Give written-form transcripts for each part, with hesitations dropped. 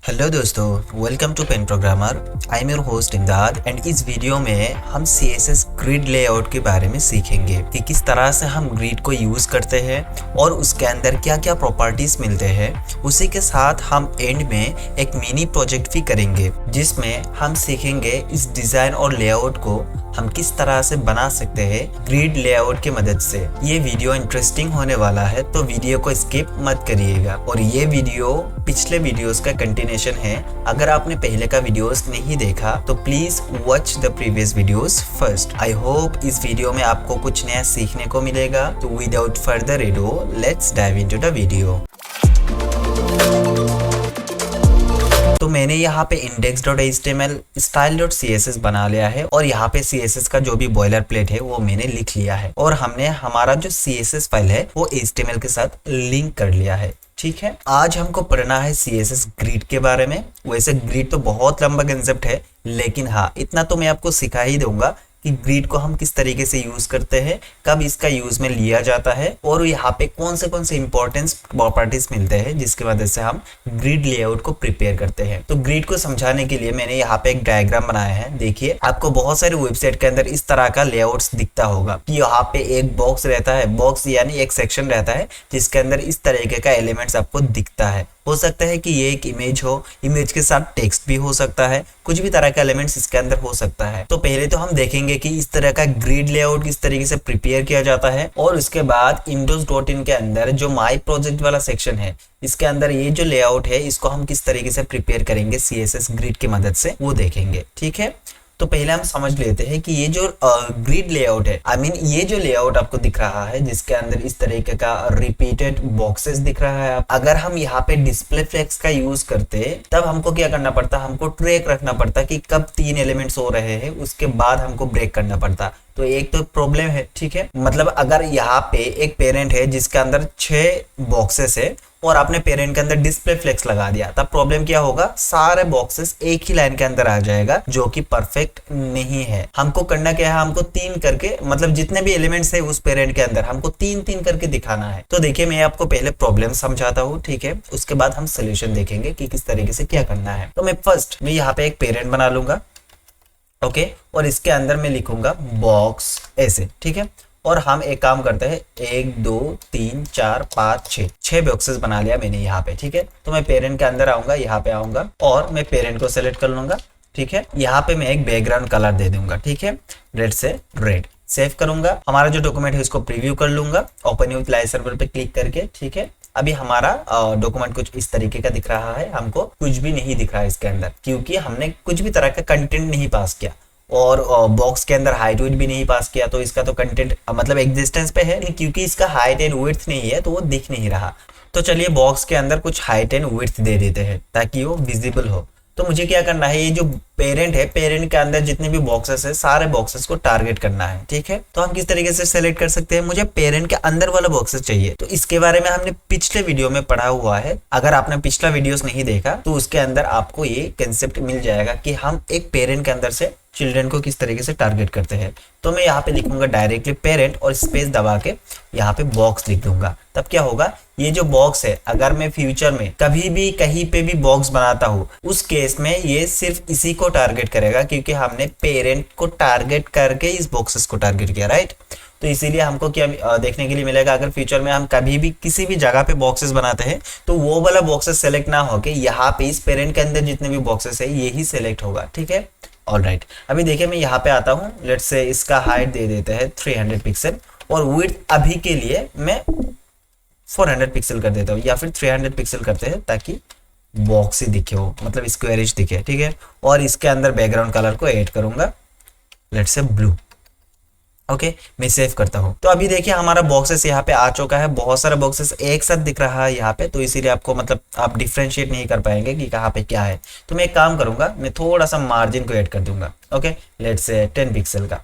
Hello दोस्तों, welcome to pen programmer. I am your host Imdad and इस video में हम CSS ग्रिड लेआउट के बारे में सीखेंगे कि किस तरह से हम ग्रिड को यूज़ करते हैं और उसके अंदर क्या क्या प्रॉपर्टीज मिलते हैं। उसी के साथ हम एंड में एक मिनी प्रोजेक्ट भी करेंगे जिसमें हम सीखेंगे इस डिज़ाइन और लेआउट को हम किस तरह से बना सकते हैं ग्रिड लेआउट की मदद से। ये वीडियो इंटरेस्टिंग होने वाला है तो वीडियो को स्किप मत करिएगा। और ये वीडियो पिछले वीडियोस का कंटिन्यूशन है। अगर आपने पहले का वीडियोस नहीं देखा तो please watch the previous videos first. I hope इस वीडियो में आपको कुछ नया सीखने को मिलेगा। तो without further edu let's dive into the video. तो मैंने यहाँ पे index.html style.css बना लिया है और यहाँ पे CSS का जो भी बॉयलर प्लेट है वो मैंने लिख लिया है और हमने हमारा जो CSS फाइल है वो HTML के साथ लिंक कर लिया है। ठीक है, आज हमको पढ़ना है CSS ग्रिड के बारे में। वैसे ग्रिड तो बहुत लंबा कंसेप्ट है, लेकिन हाँ इतना तो मैं आपको सिखा ही दूंगा कि ग्रिड को हम किस तरीके से यूज करते हैं, कब इसका यूज में लिया जाता है और यहाँ पे कौन से इंपॉर्टेंस प्रॉपर्टीज मिलते हैं जिसकी वजह से हम ग्रिड लेआउट को प्रिपेयर करते हैं। तो ग्रिड को समझाने के लिए मैंने यहाँ पे एक डायग्राम बनाया है। देखिए, आपको बहुत सारे वेबसाइट के अंदर इस तरह का लेआउट्स दिखता होगा कि यहाँ पे एक बॉक्स रहता है, बॉक्स यानी एक सेक्शन रहता है जिसके अंदर इस तरीके का एलिमेंट्स आपको दिखता है। हो सकता है कि ये एक इमेज हो, इमेज के साथ टेक्स्ट भी हो सकता है, कुछ भी तरह का एलिमेंट्स इसके अंदर हो सकता है। तो पहले तो हम देखेंगे कि इस तरह का ग्रिड लेआउट किस तरीके से प्रिपेयर किया जाता है और उसके बाद इंडोज.इन के अंदर जो माई प्रोजेक्ट वाला सेक्शन है इसके अंदर ये जो लेआउट है इसको हम किस तरीके से प्रिपेयर करेंगे CSS ग्रिड की मदद से, वो देखेंगे। ठीक है, तो पहले हम समझ लेते हैं कि ये जो ग्रिड लेआउट है, ये जो लेआउट आपको दिख रहा है जिसके अंदर इस तरीके का रिपीटेड बॉक्सेस दिख रहा है। अगर हम यहाँ पे डिस्प्ले फ्लेक्स का यूज करते तब हमको क्या करना पड़ता, हमको ट्रैक रखना पड़ता कि कब 3 एलिमेंट्स हो रहे हैं, उसके बाद हमको ब्रेक करना पड़ता। तो एक तो प्रॉब्लम है। ठीक है, मतलब अगर यहाँ पे एक पेरेंट है जिसके अंदर 6 बॉक्सेस है और आपने पेरेंट के अंदर डिस्प्ले फ्लेक्स लगा दिया, तब प्रॉब्लम क्या होगा, सारे बॉक्सेस एक ही लाइन के अंदर आ जाएगा जो कि परफेक्ट नहीं है। हमको करना क्या है, हमको 3 करके, मतलब जितने भी एलिमेंट्स है उस पेरेंट के अंदर हमको 3 करके दिखाना है। तो देखिए, मैं आपको पहले प्रॉब्लम समझाता हूँ। ठीक है, उसके बाद हम सोल्यूशन देखेंगे कि किस तरीके से क्या करना है। तो मैं यहाँ पे एक पेरेंट बना लूंगा। ओके, और इसके अंदर मैं लिखूंगा बॉक्स ऐसे। ठीक है, और हम एक काम करते हैं, 1 2 3 4 5 6 बॉक्सेस बना लिया मैंने यहाँ पे। ठीक है, तो मैं पेरेंट के अंदर आऊंगा, यहाँ पे आऊंगा और मैं पेरेंट को सेलेक्ट कर लूंगा। ठीक है, यहाँ पे मैं एक बैकग्राउंड कलर दे दूंगा। ठीक है, रेड से रेड। सेव करूंगा, हमारा जो डॉक्यूमेंट है उसको प्रीव्यू कर लूंगा ओपन विथ लाइव सर्वर पे क्लिक करके। ठीक है, अभी हमारा डॉक्यूमेंट कुछ इस तरीके का दिख रहा है। हमको कुछ भी नहीं दिख रहा है इसके अंदर क्योंकि हमने कुछ भी तरह का कंटेंट नहीं पास किया और बॉक्स के अंदर हाइट विड्थ भी नहीं पास किया। तो इसका तो कंटेंट मतलब एग्जिस्टेंस पे है, क्योंकि इसका हाइट एंड विड्थ नहीं है तो वो दिख नहीं रहा। तो चलिए बॉक्स के अंदर कुछ हाइट एंड विड्थ दे देते हैं ताकि वो विजिबल हो। तो मुझे क्या करना है, ये जो पेरेंट है, पेरेंट के अंदर जितने भी बॉक्सेस है सारे बॉक्सेस को टारगेट करना है। ठीक है, तो हम किस तरीके से सेलेक्ट कर सकते हैं, मुझे पेरेंट के अंदर वाला बॉक्सेस चाहिए। तो इसके बारे में हमने पिछले वीडियो में पढ़ा हुआ है। अगर आपने पिछला वीडियोस नहीं देखा तो उसके अंदर आपको ये कंसेप्ट मिल जाएगा कि हम एक पेरेंट के अंदर से चिल्ड्रन को किस तरीके से टारगेट करते हैं। तो मैं यहाँ पे लिखूंगा डायरेक्टली पेरेंट और स्पेस दबा के यहाँ पे बॉक्स लिख दूंगा। तब क्या होगा, ये जो बॉक्स है अगर मैं फ्यूचर में कभी भी कहीं पे भी बॉक्स बनाता हूँ उस केस में ये सिर्फ इसी को टारगेट करेगा क्योंकि हमने पेरेंट को टारगेट करके इस बॉक्सेस को टारगेट किया, राइट। तो इसीलिए हमको क्या देखने के लिए मिलेगा, अगर फ्यूचर में हम कभी भी किसी भी जगह पे बॉक्सेस बनाते हैं तो वो वाला बॉक्सेस सेलेक्ट ना होके यहाँ पे इस पेरेंट के अंदर जितने भी बॉक्सेस है यही सेलेक्ट होगा। ठीक है, ऑलराइट। अभी देखिए मैं यहाँ पे आता हूँ, लेट्स से इसका हाइट दे देते हैं 300 पिक्सल और विड्थ अभी के लिए मैं 400 पिक्सल कर देता हूँ या फिर 300 पिक्सल करते हैं ताकि बॉक्स ही दिखे हो, मतलब स्क्वायरिश दिखे। ठीक है, और इसके अंदर बैकग्राउंड कलर को ऐड करूंगा, लेट्स से ब्लू। ओके, मैं सेव करता हूँ। तो अभी देखिए हमारा बॉक्सेस यहाँ पे आ चुका है, बहुत सारे बॉक्सेस एक साथ दिख रहा है यहाँ पे। तो इसीलिए आपको मतलब आप डिफ्रेंशिएट नहीं कर पाएंगे कि कहाँ पे क्या है। तो मैं एक काम करूंगा, मैं थोड़ा सा मार्जिन को ऐड कर दूंगा। ओके, लेट्स से 10 पिक्सल का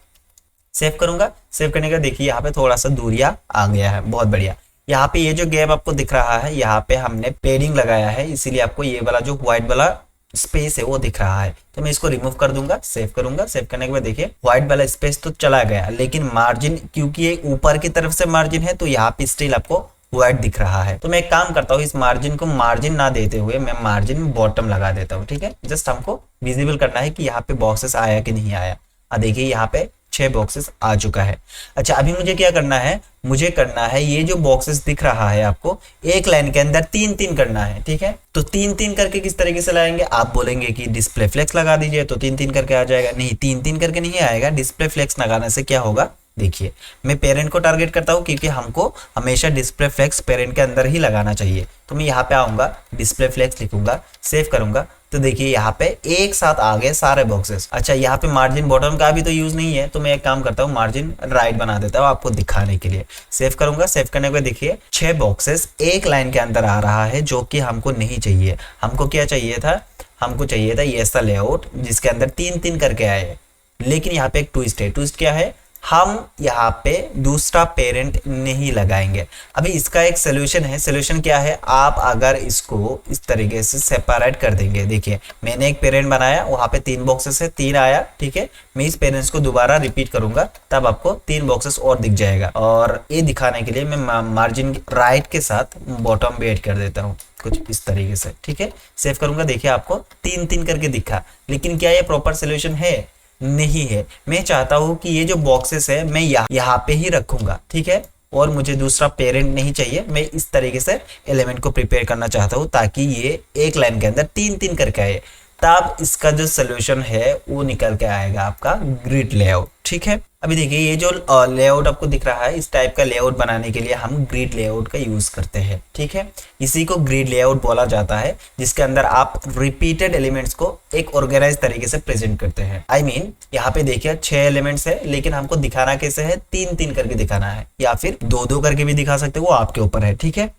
सेव करूंगा। सेव करने का देखिए यहाँ पे थोड़ा सा दूरिया आ गया है, बहुत बढ़िया। यहाँ पे ये जो गैप आपको दिख रहा है यहाँ पे हमने पेडिंग लगाया है, इसीलिए आपको ये वाला जो व्हाइट वाला स्पेस है वो दिख रहा है। तो मैं इसको रिमूव कर दूंगा, सेव करूंगा। सेव करने के बाद देखिए व्हाइट वाला स्पेस तो चला गया, लेकिन मार्जिन क्योंकि ये ऊपर की तरफ से मार्जिन है तो यहाँ पे स्टिल आपको व्हाइट दिख रहा है। तो मैं एक काम करता हूँ, इस मार्जिन को मार्जिन ना देते हुए मैं मार्जिन बॉटम लगा देता हूँ। ठीक है, जस्ट हमको विजिबल करना है कि यहाँ पे बॉक्सेस आया कि नहीं आया। देखिए यहाँ पे 6 बॉक्सेस आ चुका है। अच्छा, अभी मुझे क्या करना है, मुझे करना है ये जो बॉक्सेस दिख रहा है आपको एक लाइन के अंदर 3-3 करना है। ठीक है, तो 3-3 करके किस तरीके से लाएंगे, आप बोलेंगे कि डिस्प्ले फ्लेक्स लगा दीजिए तो 3-3 करके आ जाएगा। नहीं, 3-3 करके नहीं आएगा। डिस्प्ले फ्लेक्स लगाने से क्या होगा, देखिए मैं पेरेंट को टारगेट करता हूँ क्योंकि हमको हमेशा डिस्प्ले फ्लेक्स पेरेंट के अंदर ही लगाना चाहिए। तो मैं यहाँ पे आऊंगा, डिस्प्ले फ्लेक्स लिखूंगा, सेव करूंगा, तो देखिए यहाँ पे एक साथ आ गए सारे बॉक्सेस। अच्छा, यहाँ पे मार्जिन बॉटम का भी तो यूज नहीं है, तो मैं एक काम करता हूँ मार्जिन राइट बना देता हूँ आपको दिखाने के लिए। सेव करूंगा, सेव करने के बाद देखिए 6 बॉक्सेस एक लाइन के अंदर आ रहा है, जो कि हमको नहीं चाहिए। हमको क्या चाहिए था, हमको चाहिए था ये ऐसा लेआउट जिसके अंदर 3-3 करके आए। लेकिन यहाँ पे एक ट्विस्ट है। ट्विस्ट क्या है, हम यहाँ पे दूसरा पेरेंट नहीं लगाएंगे। अभी इसका एक सोल्यूशन है। सोल्यूशन क्या है, आप अगर इसको इस तरीके से सेपरेट कर देंगे, देखिए मैंने एक पेरेंट बनाया, वहां पे 3 बॉक्सेस है, 3 आया। ठीक है, मैं इस पेरेंट्स को दोबारा रिपीट करूंगा, तब आपको 3 बॉक्सेस और दिख जाएगा। और ये दिखाने के लिए मैं मार्जिन राइट के साथ बॉटम भी ऐड कर देता हूँ कुछ इस तरीके से। ठीक है, सेव करूंगा, देखिए आपको 3-3 करके दिखा। लेकिन क्या ये प्रॉपर सोल्यूशन है, नहीं है। मैं चाहता हूं कि ये जो बॉक्सेस है मैं यहाँ पे ही रखूंगा। ठीक है, और मुझे दूसरा पेरेंट नहीं चाहिए। मैं इस तरीके से एलिमेंट को प्रिपेयर करना चाहता हूं ताकि ये एक लाइन के अंदर 3-3 करके आए। तब इसका जो सोल्यूशन है वो निकल के आएगा आपका ग्रिड लेआउट। ठीक है, अभी देखिए ये जो लेआउट आपको दिख रहा है, इस टाइप का लेआउट बनाने के लिए हम ग्रिड लेआउट का यूज करते हैं। ठीक है, इसी को ग्रिड लेआउट बोला जाता है, जिसके अंदर आप रिपीटेड एलिमेंट्स को एक ऑर्गेनाइज तरीके से प्रेजेंट करते हैं। आई मीन यहाँ पे देखिए 6 एलिमेंट्स है, लेकिन हमको दिखाना कैसे है, 3-3 करके दिखाना है, या फिर 2-2 करके भी दिखा सकते हो, वो आपके ऊपर है। ठीक है,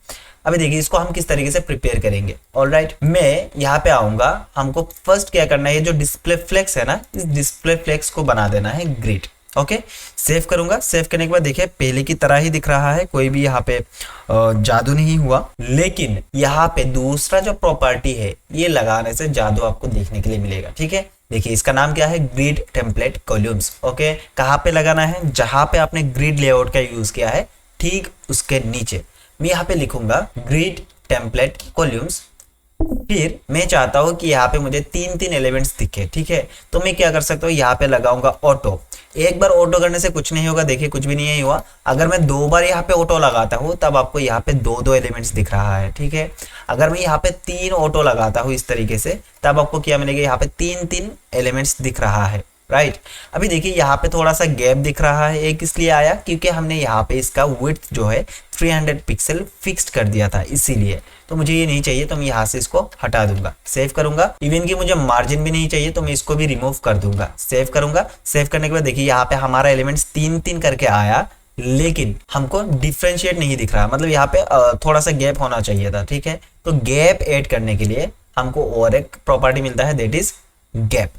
अभी देखिए इसको हम किस तरीके से प्रिपेयर करेंगे। ऑलराइट, मैं यहाँ पे आऊंगा, हमको फर्स्ट क्या करना है, ये जो डिस्प्ले फ्लेक्स है ना, इस डिस्प्ले फ्लेक्स को बना देना है ग्रिड। ओके, सेव करूंगा, सेव करने के बाद देखिए पहले की तरह ही दिख रहा है, कोई भी यहाँ पे जादू नहीं हुआ। लेकिन यहाँ पे दूसरा जो प्रॉपर्टी है, ये लगाने से जादू आपको देखने के लिए मिलेगा। ठीक है, देखिए इसका नाम क्या है, ग्रिड टेम्पलेट कॉलम्स। ओके, कहाँ पे लगाना है, जहां पे आपने ग्रिड लेआउट का यूज किया है ठीक उसके नीचे मैं यहाँ पे लिखूंगा ग्रिड टेम्पलेट कॉलम्स। फिर मैं चाहता हूं कि यहाँ पे मुझे 3-3 एलिमेंट्स दिखे। ठीक है, तो मैं क्या कर सकता हूँ, यहाँ पे लगाऊंगा ऑटो। एक बार ऑटो करने से कुछ नहीं होगा, देखिए कुछ भी नहीं हुआ। अगर मैं 2 बार यहाँ पे ऑटो लगाता हूँ तब आपको यहाँ पे 2-2 एलिमेंट्स दिख रहा है। ठीक है, अगर मैं यहाँ पे 3 ऑटो लगाता हूँ इस तरीके से, तब आपको क्या मिलेगा, यहाँ पे 3-3 एलिमेंट्स दिख रहा है। राइट, अभी देखिए यहाँ पे थोड़ा सा गैप दिख रहा है। एक इसलिए आया क्योंकि हमने यहाँ पे इसका विड्थ जो है 300 पिक्सल फिक्स्ड कर दिया था, इसीलिए। तो मुझे ये नहीं चाहिए, तो मैं यहाँ से इसको हटा दूंगा, सेव करूंगा। इवन कि मुझे मार्जिन भी नहीं चाहिए, तो मैं इसको भी रिमूव कर दूंगा, सेव करूंगा। सेव करने के बाद देखिए यहाँ पे हमारा एलिमेंट्स 3-3 करके आया, लेकिन हमको डिफ्रेंशिएट नहीं दिख रहा, मतलब यहाँ पे थोड़ा सा गैप होना चाहिए था। ठीक है, तो गैप ऐड करने के लिए हमको और एक प्रॉपर्टी मिलता है, दैट इज गैप।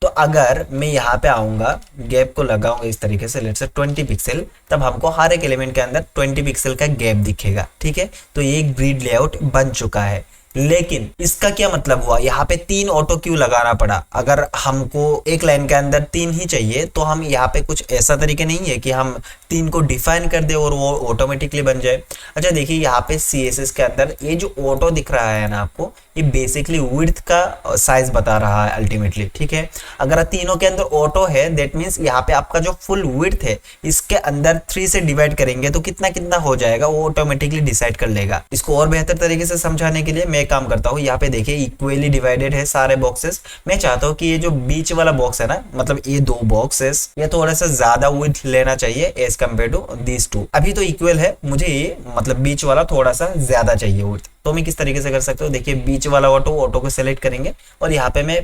तो अगर मैं यहाँ पे आऊंगा, गैप को लगाऊंगा इस तरीके से, लेट्स से 20 पिक्सल, तब हमको हर एक एलिमेंट के अंदर 20 पिक्सल का गैप दिखेगा। ठीक है, तो ये ग्रिड लेआउट बन चुका है। लेकिन इसका क्या मतलब हुआ, यहाँ पे 3 ऑटो क्यों लगाना पड़ा? अगर हमको एक लाइन के अंदर 3 ही चाहिए, तो हम यहाँ पे कुछ ऐसा तरीके नहीं है कि हम 3 को डिफाइन कर दे और वो ऑटोमेटिकली बन जाए। अच्छा देखिए यहाँ पे CSS के अंदर ये जो ऑटो दिख रहा है ना आपको, ये बेसिकली विड्थ का साइज बता रहा है अल्टीमेटली। ठीक है, अगर तीनों के अंदर ऑटो है, दैट मीन्स यहाँ पे आपका जो फुल विड्थ है इसके अंदर 3 से डिवाइड करेंगे तो कितना कितना हो जाएगा वो ऑटोमेटिकली डिसाइड कर लेगा। इसको और बेहतर तरीके से समझाने के लिए मैं काम करता हूँ, यहाँ पे देखिए इक्वली डिवाइडेड है सारे बॉक्सेस। मैं चाहता हूँ कि ये जो बीच वाला बॉक्स है ना, मतलब ये 2 बॉक्सेस, ये थोड़ा सा ज्यादा विड्थ लेना चाहिए एज कम्पेयर टू दीज 2। अभी तो इक्वल है, मुझे ये मतलब बीच वाला थोड़ा सा ज्यादा चाहिए विड्थ। तो मैं किस तरीके से कर सकता हूँ, देखिए बीच वाला ऑटो को सिलेक्ट करेंगे और यहाँ पे मैं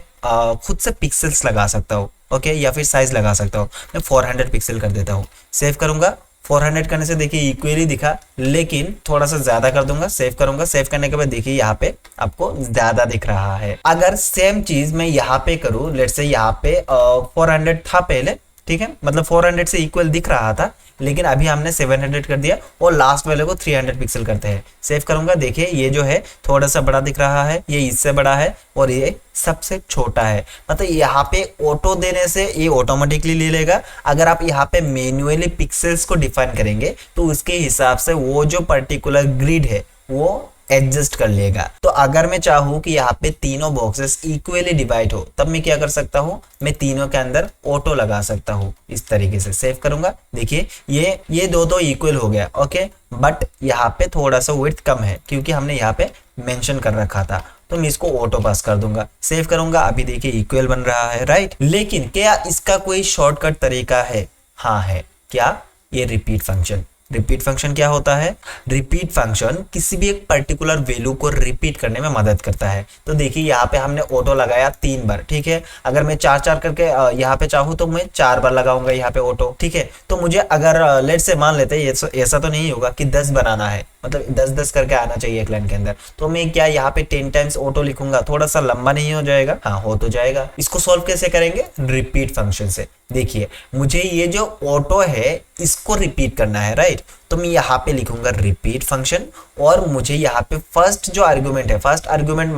खुद से पिक्सल्स लगा सकता हूँ। ओके, या फिर साइज लगा सकता हूँ। मैं 400 पिक्सल कर देता हूँ, सेव करूंगा। 400 करने से देखिए इक्वली दिखा, लेकिन थोड़ा सा ज्यादा कर दूंगा, सेव करूंगा। सेव करने के बाद देखिए यहाँ पे आपको ज्यादा दिख रहा है। अगर सेम चीज मैं यहाँ पे करूँ, लेट्स से यहाँ पे 400 था पहले, ठीक है, मतलब 400 से इक्वल दिख रहा था, लेकिन अभी हमने 700 कर दिया और लास्ट वाले को 300 पिक्सल करते हैं। सेव करूंगा, देखिए ये जो है थोड़ा सा बड़ा दिख रहा है, ये इससे बड़ा है और ये सबसे छोटा है। मतलब यहाँ पे ऑटो देने से ये ऑटोमेटिकली ले लेगा। अगर आप यहाँ पे मैन्युअली पिक्सल्स को डिफाइन करेंगे तो उसके हिसाब से वो जो पर्टिकुलर ग्रिड है वो एडजस्ट कर लेगा। तो अगर मैं चाहूँ कि यहाँ पे तीनों बॉक्सेस इक्वली डिवाइड हो, तब मैं क्या कर सकता हूँ, मैं तीनों के अंदर ऑटो लगा सकता हूँ इस तरीके से। सेव करूंगा, देखिए ये दो इक्वल हो गया, ओके। बट यहाँ पे थोड़ा सा विड्थ कम है क्योंकि हमने यहाँ पे मेंशन कर रखा था, तो मैं इसको ऑटो पास कर दूंगा। सेव करूंगा, अभी देखिए इक्वल बन रहा है, राइट। लेकिन क्या इसका कोई शॉर्टकट तरीका है? हाँ है। क्या? ये रिपीट फंक्शन। रिपीट फंक्शन क्या होता है? रिपीट फंक्शन किसी भी एक पर्टिकुलर वैल्यू को रिपीट करने में मदद करता है। तो देखिए यहाँ पे हमने ऑटो लगाया 3 बार, ठीक है। अगर मैं 4 करके यहाँ पे चाहूँ तो मैं 4 बार लगाऊंगा यहाँ पे ऑटो, ठीक है। तो मुझे अगर लेट से मान लेते हैं ऐसा तो नहीं होगा कि 10 बनाना है, मतलब 10 करके आना चाहिए एक लाइन के अंदर, तो मैं क्या यहाँ पे 10 टाइम्स ऑटो लिखूंगा, थोड़ा सा लंबा नहीं हो जाएगा? हाँ, हो तो जाएगा। इसको सॉल्व कैसे करेंगे? रिपीट फंक्शन से। देखिए मुझे ये जो ऑटो है इसको रिपीट करना है, राइट। तो मैं यहाँ पे लिखूंगा रिपीट फंक्शन और मुझे यहाँ पे फर्स्ट जो आर्गुमेंट है, फर्स्ट आर्गुमेंट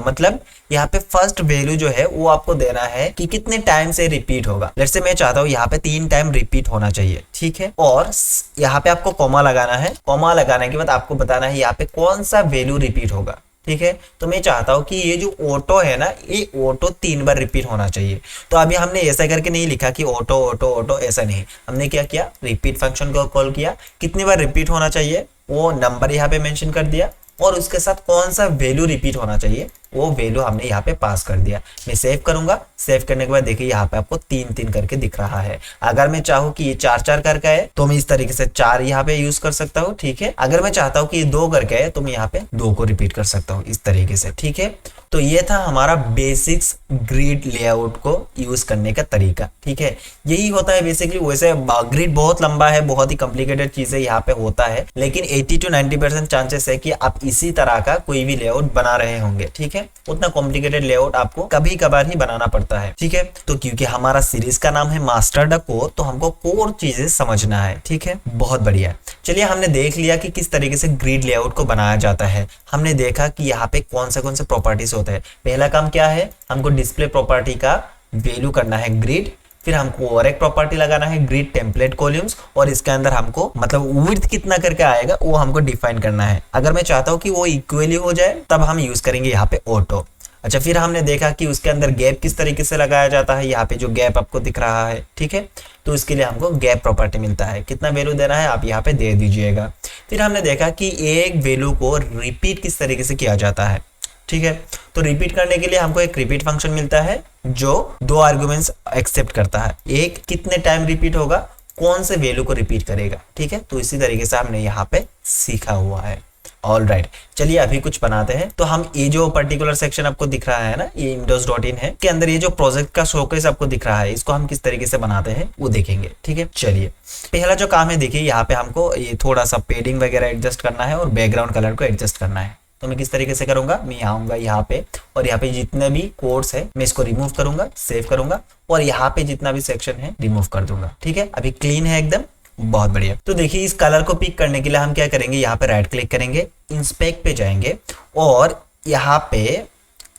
मतलब यहाँ पे फर्स्ट वैल्यू जो है वो आपको देना है कि कितने टाइम से रिपीट होगा। लेट्स से मैं चाहता हूँ यहाँ पे 3 टाइम रिपीट होना चाहिए, ठीक है। और यहाँ पे आपको कॉमा लगाना है। कॉमा लगाने के बाद आपको बताना है यहाँ पे कौन सा वैल्यू रिपीट होगा, ठीक है। तो मैं चाहता हूं कि ये जो ऑटो है ना, ये ऑटो 3 बार रिपीट होना चाहिए। तो अभी हमने ऐसा करके नहीं लिखा कि ऑटो ऑटो ऑटो, ऐसा नहीं। हमने क्या किया, रिपीट फंक्शन को कॉल किया, कितनी बार रिपीट होना चाहिए वो नंबर यहाँ पे मेंशन कर दिया और उसके साथ कौन सा वैल्यू रिपीट होना चाहिए वो वैल्यू हमने यहाँ पे पास कर दिया। मैं सेव करूंगा, सेव करने के बाद देखिए यहाँ पे आपको 3 करके दिख रहा है। अगर मैं चाहूँ कि ये 4 करके है तो मैं इस तरीके से 4 यहाँ पे यूज कर सकता हूँ, ठीक है। अगर मैं चाहता हूँ कि ये 2 करके है तो मैं यहाँ पे 2 को रिपीट कर सकता हूँ इस तरीके से, ठीक है। तो ये था हमारा बेसिक्स ग्रिड लेआउट को यूज करने का तरीका, ठीक है। यही होता है बेसिकली। वैसे ग्रिड बहुत लंबा है, बहुत ही कॉम्प्लिकेटेड चीजें यहाँ पे होता है, लेकिन 80 to 90% चांसेस है कि आप इसी तरह का कोई भी लेआउट बना रहे होंगे, ठीक है। उतना कॉम्प्लिकेटेड लेआउट आपको कभी कभार ही बनाना पड़ता है, ठीक है। तो क्योंकि हमारा सीरीज का नाम है मास्टर द कोर, तो हमको कोर चीजें समझना है, ठीक है। बहुत बढ़िया। चलिए, हमने देख लिया कि किस तरीके से ग्रिड लेआउट को बनाया जाता है। हमने देखा कि यहाँ पे कौन से प्रॉपर्टीज होते हैं। पहला काम क्या है, हमको डिस्प्ले प्रॉपर्टी का वैल्यू करना है ग्रिड, फिर हमको और एक प्रॉपर्टी लगाना है ग्रिड टेम्पलेट कॉलम्स, और इसके अंदर हमको मतलब विड्थ कितना करके आएगा वो हमको डिफाइन करना है। अगर मैं चाहता हूँ कि वो इक्वली हो जाए तब हम यूज करेंगे यहाँ पे ऑटो। अच्छा, फिर हमने देखा कि उसके अंदर गैप किस तरीके से लगाया जाता है। यहाँ पे जो गैप आपको दिख रहा है, ठीक है, तो इसके लिए हमको गैप प्रॉपर्टी मिलता है। कितना वैल्यू देना है आप यहाँ पे दे दीजिएगा। फिर हमने देखा कि एक वैल्यू को रिपीट किस तरीके से किया जाता है, ठीक है। तो रिपीट करने के लिए हमको एक रिपीट फंक्शन मिलता है जो 2 आर्गुमेंट्स एक्सेप्ट करता है। एक कितने टाइम रिपीट होगा, कौन से वैल्यू को रिपीट करेगा, ठीक है। तो इसी तरीके से हमने यहाँ पे सीखा हुआ है। ऑल राइट, चलिए अभी कुछ बनाते हैं। तो हम ये जो पर्टिकुलर सेक्शन आपको दिख रहा है ना, ये इंडोज.इन है, के अंदर ये जो प्रोजेक्ट का शोकेस आपको दिख रहा है, इसको हम किस तरीके से बनाते हैं वो देखेंगे, ठीक है। चलिए, पहला जो काम है, देखिए यहाँ पे हमको ये थोड़ा सा पेडिंग वगैरह एडजस्ट करना है और बैकग्राउंड कलर को एडजस्ट करना है। तो मैं किस तरीके से करूंगा, मैं आऊंगा यहाँ पे और यहाँ पे जितने भी कोड्स है मैं इसको रिमूव करूंगा, सेव करूंगा और यहाँ पे जितना भी सेक्शन है रिमूव कर दूंगा, ठीक है। अभी क्लीन है एकदम, बहुत बढ़िया। तो देखिए, इस कलर को पिक करने के लिए हम क्या करेंगे, यहाँ पे राइट क्लिक करेंगे, इंस्पेक्ट पे जाएंगे और यहाँ पे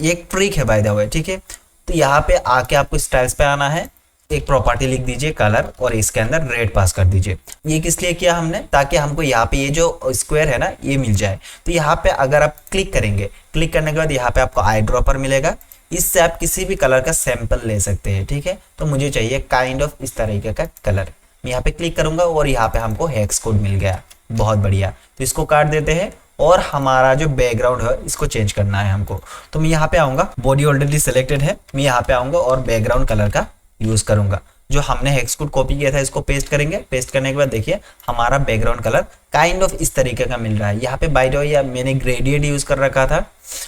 एक ट्रिक है बाय द वे, ठीक है। तो यहाँ पे आके आपको स्टाइल्स पे आना है, एक प्रॉपर्टी लिख दीजिए कलर और इसके अंदर रेड पास कर दीजिए। ये किस लिए किया हमने, ताकि हमको यहाँ पे ये जो स्क्वायर है ना ये मिल जाए। तो यहाँ पे अगर आप क्लिक करेंगे, क्लिक करने के बाद यहाँ पे आपको आई ड्रॉपर मिलेगा, इससे आप किसी भी कलर का सैंपल ले सकते हैं, ठीक है। तो मुझे चाहिए काइंड ऑफ इस तरीके का कलर। मैं यहाँ पे क्लिक करूंगा और यहाँ पे हमको हेक्स कोड मिल गया, बहुत बढ़िया। तो इसको काट देते हैं और हमारा जो बैकग्राउंड है इसको चेंज करना है हमको। तो मैं यहाँ पे आऊंगा, बॉडी ऑलरेडी सिलेक्टेड है, मैं यहाँ पे आऊंगा और बैकग्राउंड कलर का यूज करूंगा। जो हमने हेक्स कोड कॉपी किया था इसको पेस्ट करेंगे। पेस्ट करने के बाद देखिए हमारा बैकग्राउंड कलर काइंड ऑफ इस तरीके का मिल रहा है। यहाँ पे बाय द वे मैंने ग्रेडियंट यूज कर रखा था,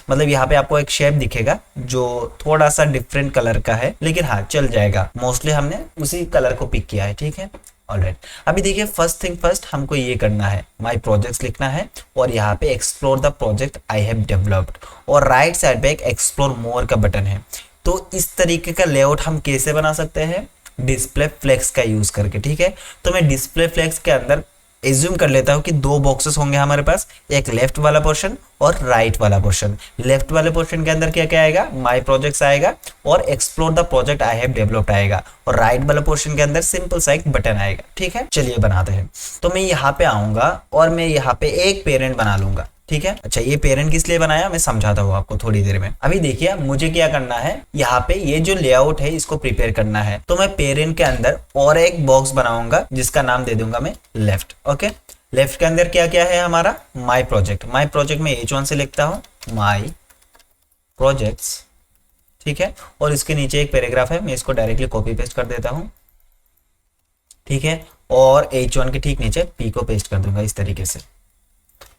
मतलब यहाँ पे आपको एक शेप दिखेगा जो थोड़ा सा डिफरेंट कलर का है, लेकिन हाँ चल जाएगा। मोस्टली हमने उसी कलर को पिक किया है, ठीक है। ऑलराइट, अभी देखिए फर्स्ट थिंग फर्स्ट हमको ये करना है, माय प्रोजेक्ट्स लिखना है और यहाँ पे explore the project I have developed और राइट साइड पे एक एक्सप्लोर मोर का बटन है। तो इस तरीके का लेआउट हम कैसे बना सकते हैं, डिस्प्ले फ्लेक्स का यूज करके, ठीक है। तो मैं डिस्प्ले फ्लेक्स के अंदर एज्यूम कर लेता हूँ कि दो बॉक्सेस होंगे हमारे पास, एक लेफ्ट वाला पोर्शन और राइट वाला पोर्शन। लेफ्ट वाले पोर्शन के अंदर क्या क्या आएगा, माय प्रोजेक्ट्स आएगा और explore the project I have developed आएगा, और राइट वाला पोर्शन के अंदर सिंपल सा एक बटन आएगा, ठीक है। चलिए बनाते हैं। तो मैं यहाँ पे आऊंगा और मैं यहाँ पे एक पेरेंट बना लूंगा, ठीक है। अच्छा, ये पेरेंट किस लिए बनाया मैं समझाता हूँ आपको थोड़ी देर में। अभी देखिए मुझे क्या करना है, यहाँ पे ये जो लेआउट है इसको प्रिपेयर करना है। तो मैं पेरेंट के अंदर और एक बॉक्स बनाऊंगा जिसका नाम दे दूंगा मैं लेफ्ट। ओके, लेफ्ट के अंदर क्या क्या है हमारा, माई प्रोजेक्ट। माई प्रोजेक्ट में H1 से लिखता हूँ माई प्रोजेक्ट्स, ठीक है। और इसके नीचे एक पैराग्राफ है, मैं इसको डायरेक्टली कॉपी पेस्ट कर देता हूँ, ठीक है। और H1 के ठीक नीचे P को पेस्ट कर दूंगा इस तरीके से।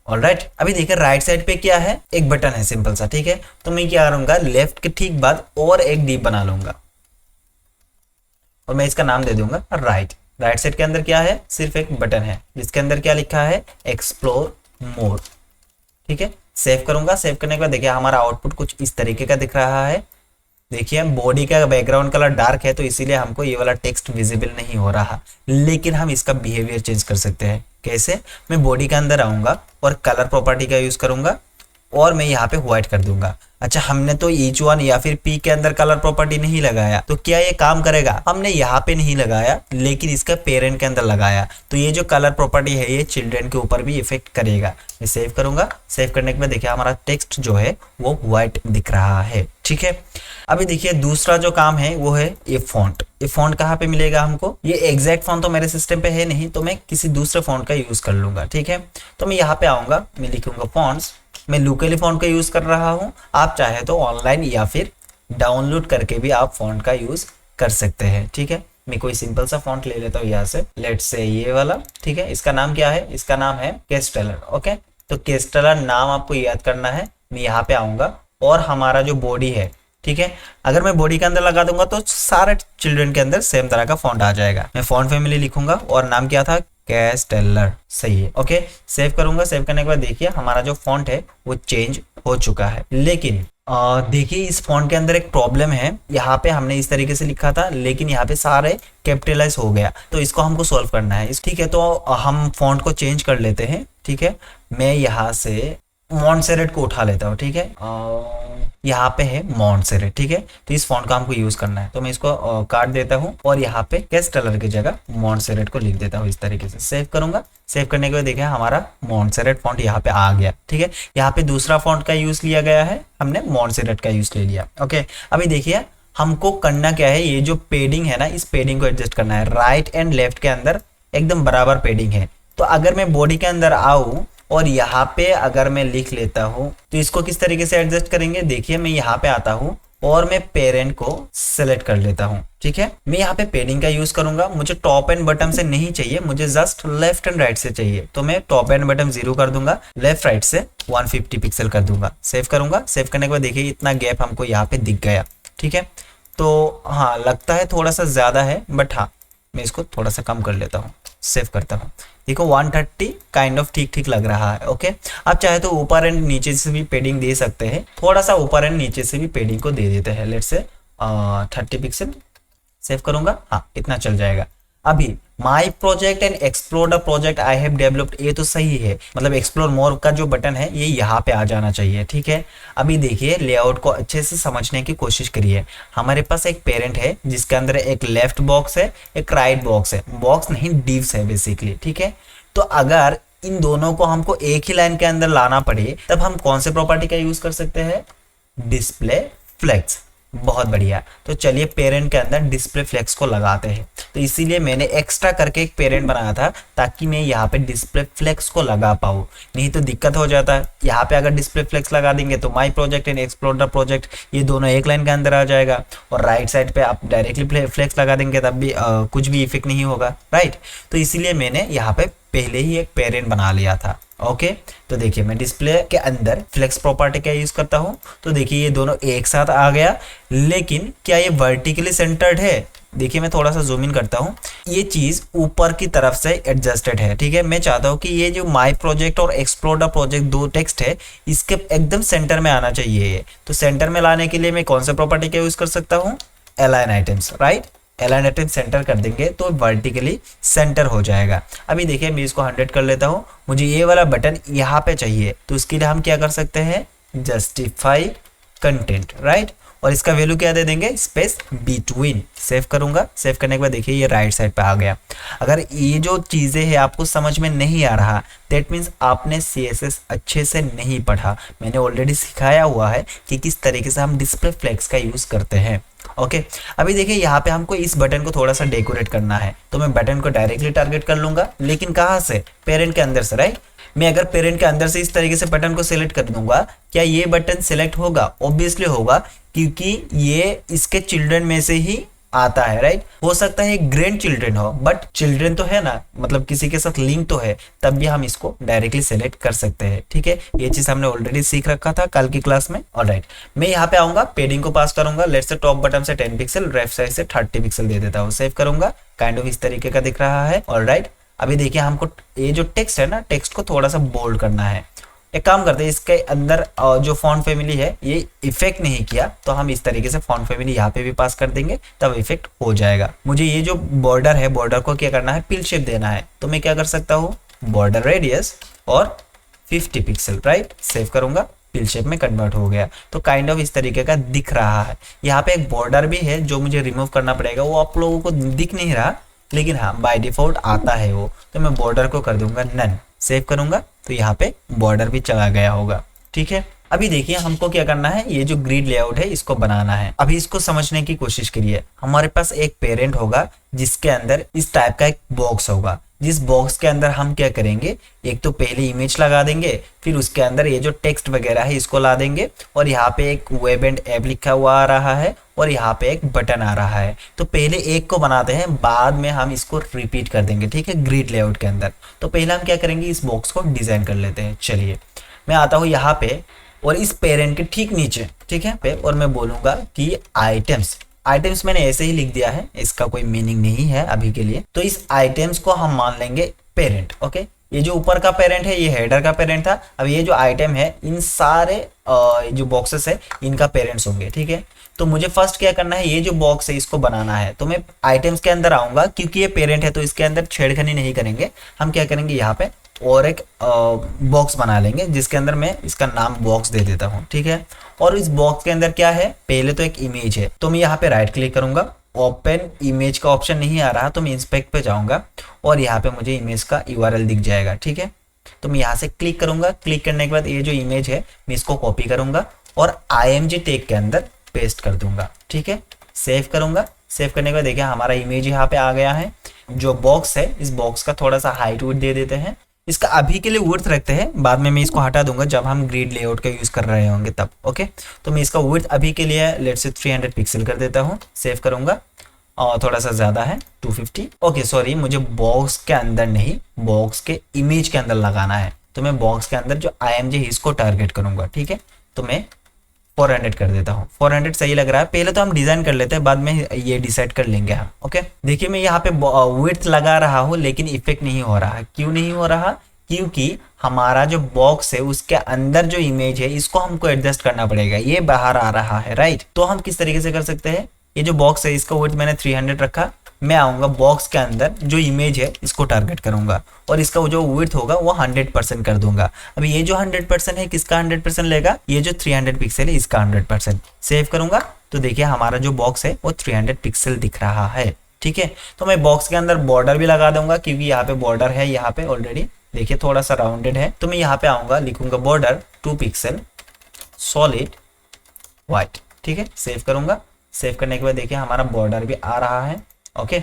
ऑलराइट, अभी देखिए राइट साइड पे क्या है, एक बटन है सिंपल सा, ठीक है। तो मैं क्या करूंगा, लेफ्ट के ठीक बाद और एक डीप बना लूंगा और मैं इसका नाम दे दूंगा राइट। राइट साइड के अंदर क्या है, सिर्फ एक बटन है जिसके अंदर क्या लिखा है, एक्सप्लोर मोर, ठीक है। सेव करूंगा। सेव करने के बाद देखिए हमारा आउटपुट कुछ इस तरीके का दिख रहा है। देखिए बॉडी का बैकग्राउंड कलर डार्क है तो इसीलिए हमको ये वाला टेक्स्ट विजिबल नहीं हो रहा, लेकिन हम इसका बिहेवियर चेंज कर सकते हैं। कैसे, मैं बॉडी के अंदर आऊंगा और कलर प्रॉपर्टी का यूज करूंगा और मैं यहाँ पे व्हाइट कर दूंगा। अच्छा, हमने तो H1 या फिर P के अंदर कलर प्रॉपर्टी नहीं लगाया, तो क्या ये काम करेगा, हमने यहाँ पे नहीं लगाया लेकिन इसका पेरेंट के अंदर लगाया, तो ये जो कलर प्रॉपर्टी है ये चिल्ड्रन के ऊपर भी इफेक्ट करेगा। मैं सेव करूंगा। सेव करने के बाद देखिए हमारा टेक्स्ट जो है वो व्हाइट दिख रहा है, ठीक है। अभी देखिए दूसरा जो काम है वो है ये फॉन्ट। ये फॉन्ट कहाँ पे मिलेगा हमको, ये एग्जैक्ट फॉन्ट तो मेरे सिस्टम पे है नहीं, तो मैं किसी दूसरे फॉन्ट का यूज कर लूंगा, ठीक है। तो मैं यहाँ पे आऊंगा, मैं लिखूंगा फॉन्ट्स। मैं लोकली फॉन्ट का यूज कर रहा हूँ, आप चाहे तो ऑनलाइन या फिर डाउनलोड करके भी आप फॉन्ट का यूज कर सकते हैं, ठीक है। मैं कोई सिंपल सा फॉन्ट ले लेता हूँ यहाँ से, लेट्स से ये वाला, ठीक है। इसका नाम क्या है, इसका नाम है कैस्टेलर। ओके, तो कैस्टेलर नाम आपको याद करना है। मैं यहाँ पे आऊंगा और हमारा जो बॉडी है, ठीक है, अगर मैं बॉडी के अंदर लगा दूंगा तो सारे चिल्ड्रन के अंदर सेम तरह का फॉन्ट आ जाएगा। मैं फॉन्ट फैमिली लिखूंगा और नाम क्या था, कैस्टेलर, सही है। ओके, सेव करूंगा। सेव करने के बाद देखिए हमारा जो फॉन्ट है वो चेंज हो चुका है, लेकिन देखिए इस फॉन्ट के अंदर एक प्रॉब्लम है। यहाँ पे हमने इस तरीके से लिखा था लेकिन यहाँ पे सारे कैपिटलाइज हो गया, तो इसको हमको सॉल्व करना है, ठीक है। तो हम फॉन्ट को चेंज कर लेते हैं, ठीक है। मैं यहाँ से मॉन्टसेरेट को उठा लेता हूँ, ठीक है। यहाँ पे है मॉन्टसेरेट, ठीक है। तो इस फॉन्ट का हमको यूज करना है, तो मैं इसको काट देता हूँ और यहाँ पे कैस्टेलर की जगह मॉन्टसेरेट को लिख देता हूँ इस तरीके से। सेव करूंगा। सेव करने के बाद देखिए हमारा मॉन्टसेरेट फॉन्ट यहाँ पे आ गया, ठीक है। यहाँ पे दूसरा फॉन्ट का यूज लिया गया है, हमने मॉन्टसेरेट का यूज ले लिया। ओके, अभी देखिए हमको करना क्या है, ये जो पेडिंग है ना, इस पेडिंग को एडजस्ट करना है। राइट एंड लेफ्ट के अंदर एकदम बराबर पेडिंग है, तो अगर मैं बॉडी के अंदर आऊं और यहाँ पे अगर मैं लिख लेता हूँ तो इसको किस तरीके से एडजस्ट करेंगे, देखिए मैं यहाँ पे आता हूँ और मैं पेरेंट को सिलेक्ट कर लेता हूँ, ठीक है। मैं यहाँ पे पेडिंग का यूज करूंगा। मुझे टॉप एंड बटन से नहीं चाहिए, मुझे जस्ट लेफ्ट एंड राइट से चाहिए, तो मैं टॉप एंड बटन 0 कर दूंगा, लेफ्ट राइट से 150 पिक्सल कर दूंगा। सेव करूंगा। सेव करने के बाद देखिए इतना गैप हमको यहाँ पे दिख गया, ठीक है। तो हाँ लगता है थोड़ा सा ज्यादा है, बट हाँ मैं इसको थोड़ा सा कम कर लेता हूँ। सेव करता हूँ। देखो 130 काइंड ऑफ ठीक ठीक लग रहा है। ओके, आप चाहे तो ऊपर एंड नीचे से भी पेडिंग दे सकते हैं, थोड़ा सा ऊपर एंड नीचे से भी पेडिंग को दे देते हैं, लेट्स से 30 पिक्सल। सेव करूंगा, हाँ इतना चल जाएगा। अभी my project and explore the project I have developed, ये तो सही है, मतलब एक्सप्लोर मोर का जो बटन है ये यहाँ पे आ जाना चाहिए, ठीक है। अभी देखिए लेआउट को अच्छे से समझने की कोशिश करिए। हमारे पास एक पेरेंट है जिसके अंदर एक लेफ्ट बॉक्स है, एक राइट बॉक्स है, बॉक्स नहीं डिव्स है बेसिकली, ठीक है। तो अगर इन दोनों को हमको एक ही लाइन के अंदर लाना पड़े तब हम कौन से प्रॉपर्टी का यूज कर सकते हैं, डिस्प्ले फ्लेक्स। बहुत बढ़िया, तो चलिए पेरेंट के अंदर डिस्प्ले फ्लेक्स को लगाते हैं। तो इसीलिए मैंने एक्स्ट्रा करके एक पेरेंट बनाया था ताकि मैं यहाँ पे डिस्प्ले फ्लेक्स को लगा पाऊँ, नहीं तो दिक्कत हो जाता है। यहाँ पे अगर डिस्प्ले फ्लेक्स लगा देंगे तो my project and explore the project ये दोनों एक लाइन के अंदर आ जाएगा, और राइट साइड पे आप डायरेक्टली फ्लेक्स लगा देंगे तब भी कुछ भी इफेक्ट नहीं होगा, राइट। तो इसीलिए मैंने यहाँ पे पहले ही एक पेरेंट बना लिया था। ओके, तो देखिए मैं डिस्प्ले के अंदर फ्लेक्स प्रॉपर्टी का यूज करता हूँ, तो देखिए ये दोनों एक साथ आ गया, लेकिन क्या ये वर्टिकली सेंटर्ड है? देखिए मैं थोड़ा सा जूम इन करता हूँ, ये चीज ऊपर की तरफ से एडजस्टेड है, ठीक है। मैं चाहता हूँ कि ये जो माई प्रोजेक्ट और एक्सप्लोर द प्रोजेक्ट दो टेक्स्ट है इसके एकदम सेंटर में आना चाहिए। तो सेंटर में लाने के लिए मैं कौन सा प्रॉपर्टी का यूज कर सकता हूँ, align items, right. Align atom centre कर देंगे तो वर्टिकली सेंटर हो जाएगा। अभी देखिए मैं इसको 100 कर लेता हूँ, मुझे ये वाला बटन यहाँ पे चाहिए, तो इसके लिए हम क्या कर सकते हैं, जस्टिफाई कंटेंट, राइट, और इसका वैल्यू क्या दे देंगे, स्पेस बिटवीन। सेव करूंगा, सेव करने के बाद देखिए ये राइट साइड पे आ गया। अगर ये जो चीज़ें हैं आपको समझ में नहीं आ रहा, दैट मीन्स आपने CSS अच्छे से नहीं पढ़ा। मैंने ऑलरेडी सिखाया हुआ है कि किस तरीके से हम डिस्प्ले फ्लेक्स का यूज़ करते हैं। ओके, अभी देखिए यहाँ पे हमको इस बटन को थोड़ा सा डेकोरेट करना है, तो मैं बटन को डायरेक्टली टारगेट कर लूंगा, लेकिन कहाँ से, पेरेंट के अंदर से, राइट। मैं अगर पेरेंट के अंदर से इस तरीके से बटन को सिलेक्ट कर दूंगा, क्या ये बटन सिलेक्ट होगा, ऑब्वियसली होगा, क्योंकि ये इसके चिल्ड्रन में से ही आता है, राइट। हो सकता है ग्रैंड चिल्ड्रन हो, बट चिल्ड्रन तो है ना, मतलब किसी के साथ लिंक तो है, तब भी हम इसको डायरेक्टली सेलेक्ट कर सकते हैं, ठीक है। ये चीज हमने ऑलरेडी सीख रखा था कल की क्लास में। ऑलराइट, मैं यहाँ पे आऊंगा, पेडिंग को पास करूंगा, लेट्स से टॉप बटन से 10 पिक्सल, लेफ्ट साइड से 30 पिक्सल दे देता हूँ। सेव करूंगा, काइंड ऑफ इस तरीके का दिख रहा है। ऑलराइट, अभी देखिए हमको ये जो टेक्स्ट है ना, टेक्स्ट को थोड़ा सा बोल्ड करना है। एक काम करते हैं, इसके अंदर जो फॉन्ट फैमिली है ये इफेक्ट नहीं किया, तो हम इस तरीके से फॉन्ट फैमिली यहाँ पे भी पास कर देंगे, तब इफेक्ट हो जाएगा। मुझे ये जो बॉर्डर है, बॉर्डर को क्या करना है, पिल शेप देना है, तो मैं क्या कर सकता हूँ, बॉर्डर रेडियस और 50 पिक्सल, राइट। सेव करूंगा, पिल शेप में कन्वर्ट हो गया, तो काइंड ऑफ इस तरीके का दिख रहा है। यहाँ पे एक बॉर्डर भी है जो मुझे रिमूव करना पड़ेगा, वो आप लोगों को दिख नहीं रहा, लेकिन हाँ बाय डिफॉल्ट आता है वो, तो मैं बॉर्डर को कर दूंगा नन। सेव करूंगा तो यहाँ पे बॉर्डर भी चला गया होगा, ठीक है। अभी देखिए हमको क्या करना है, ये जो ग्रिड लेआउट है इसको बनाना है। अभी इसको समझने की कोशिश करिए। हमारे पास एक पेरेंट होगा जिसके अंदर इस टाइप का एक बॉक्स होगा, जिस बॉक्स के अंदर हम क्या करेंगे, एक तो पहले इमेज लगा देंगे, फिर उसके अंदर ये जो टेक्स्ट वगैरह है इसको ला देंगे, और यहाँ पे एक वेब एंड ऐप लिखा हुआ आ रहा है, और यहाँ पे एक बटन आ रहा है। तो पहले एक को बनाते हैं, बाद में हम इसको रिपीट कर देंगे, ठीक है, ग्रिड लेआउट के अंदर। तो पहले हम क्या करेंगे, इस बॉक्स को डिजाइन कर लेते हैं। चलिए मैं आता हूँ यहाँ पे, और इस पेरेंट के ठीक नीचे, ठीक है पे, और मैं बोलूंगा कि आइटम्स मैंने ऐसे ही लिख दिया है, इसका कोई मीनिंग नहीं है अभी के लिए। तो इस आइटम्स को हम मान लेंगे पेरेंट। ओके, ये जो ऊपर का पेरेंट है ये हेडर का पेरेंट था, अब ये जो आइटम है इन सारे जो बॉक्सेस है इनका पेरेंट्स होंगे, ठीक है। तो मुझे फर्स्ट क्या करना है, ये जो बॉक्स है इसको बनाना है। तो मैं आइटम्स के अंदर आऊंगा, क्योंकि ये पेरेंट है तो इसके अंदर छेड़खानी नहीं करेंगे। हम क्या करेंगे, यहाँ पे और एक बॉक्स बना लेंगे, जिसके अंदर मैं इसका नाम बॉक्स दे देता हूँ, ठीक है। और इस बॉक्स के अंदर क्या है, पहले तो एक इमेज है, तो मैं यहाँ पे राइट क्लिक करूंगा, ओपन इमेज का ऑप्शन नहीं आ रहा, तो मैं इंस्पेक्ट पे जाऊंगा, और यहाँ पे मुझे इमेज का URL दिख जाएगा, ठीक है। तो मैं यहाँ से क्लिक करूंगा, क्लिक करने के बाद ये जो इमेज है मैं इसको कॉपी करूंगा और IMG टैग के अंदर पेस्ट कर दूंगा, ठीक है। सेव करूंगा, सेव करने के बाद देखिए हमारा इमेज यहाँ पे आ गया है। जो बॉक्स है, इस बॉक्स का थोड़ा सा हाइट विड्थ दे देते हैं, इसका अभी के लिए विड्थ रखते हैं, बाद में मैं इसको हटा दूंगा जब हम ग्रिड लेआउट का यूज कर रहे होंगे तब। ओके, तो मैं इसका विड्थ अभी के लिए लेट्स से 300 पिक्सल कर देता हूँ। सेव करूंगा, और थोड़ा सा ज्यादा है 250। ओके सॉरी, मुझे बॉक्स के अंदर नहीं, बॉक्स के इमेज के अंदर लगाना है, तो मैं बॉक्स के अंदर जो IMG है इसको टारगेट करूंगा, ठीक है। तो मैं 400 कर देता हूँ। 400 सही लग रहा है, पहले तो हम डिजाइन कर लेते हैं, बाद में ये डिसाइड कर लेंगे हम। ओके, देखिए मैं यहाँ पे विड्थ लगा रहा हूँ, लेकिन इफेक्ट नहीं हो रहा। क्यों नहीं हो रहा, क्योंकि हमारा जो बॉक्स है उसके अंदर जो इमेज है इसको हमको एडजस्ट करना पड़ेगा, ये बाहर आ रहा है, राइट। तो हम किस तरीके से कर सकते हैं, ये जो बॉक्स है इसका विड्थ मैंने 300 रखा, मैं आऊंगा बॉक्स के अंदर जो इमेज है इसको टारगेट करूंगा, और इसका जो विड्थ होगा वो 100% कर दूंगा। अभी ये जो 100% है किसका 100% लेगा, ये जो 300 पिक्सल है इसका 100%। सेव करूंगा तो देखिए हमारा जो बॉक्स है वो 300 पिक्सल दिख रहा है, ठीक है। तो मैं बॉक्स के अंदर बॉर्डर भी लगा दूंगा, क्योंकि यहाँ पे बॉर्डर है, यहाँ पे ऑलरेडी देखिए थोड़ा सा राउंडेड है। तो मैं यहाँ पे आऊंगा, लिखूंगा बॉर्डर 2 पिक्सल सॉलिड व्हाइट, ठीक है। सेव करूंगा, सेव करने के बाद देखिए हमारा बॉर्डर भी आ रहा है। ओके,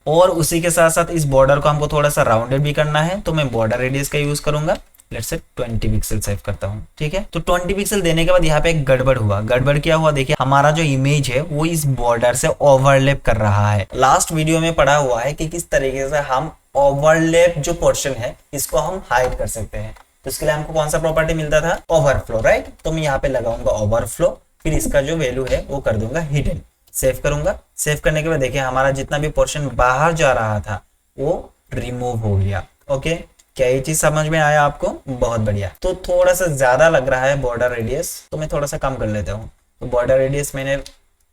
और उसी के साथ साथ इस बॉर्डर को हमको थोड़ा सा राउंडेड भी करना है, तो मैं बॉर्डर रेडियस का यूज करूंगा, लेट्स से 20 पिक्सल सेव करता हूँ, ठीक है। तो 20 पिक्सल देने के बाद यहाँ पे एक गड़बड़ हुआ। गड़बड़ क्या हुआ, देखिए हमारा जो इमेज है वो इस बॉर्डर से ओवरलैप कर रहा है। लास्ट वीडियो में पढ़ा हुआ है कि किस तरीके से हम ओवरलैप जो पोर्शन है इसको हम हाइड कर सकते हैं। तो इसके लिए हमको कौन सा प्रॉपर्टी मिलता था, ओवरफ्लो, राइट। तो मैं यहाँ पे लगाऊंगा ओवरफ्लो, फिर इसका जो वैल्यू है वो कर दूंगा हिडन। सेव करूंगा, सेव करने के बाद देखिए हमारा जितना भी पोर्शन बाहर जा रहा था वो रिमूव हो गया। ओके, क्या ये चीज समझ में आया आपको, बहुत बढ़िया। तो थोड़ा सा ज्यादा लग रहा है बॉर्डर रेडियस, तो मैं थोड़ा सा कम कर लेता हूँ। तो बॉर्डर रेडियस मैंने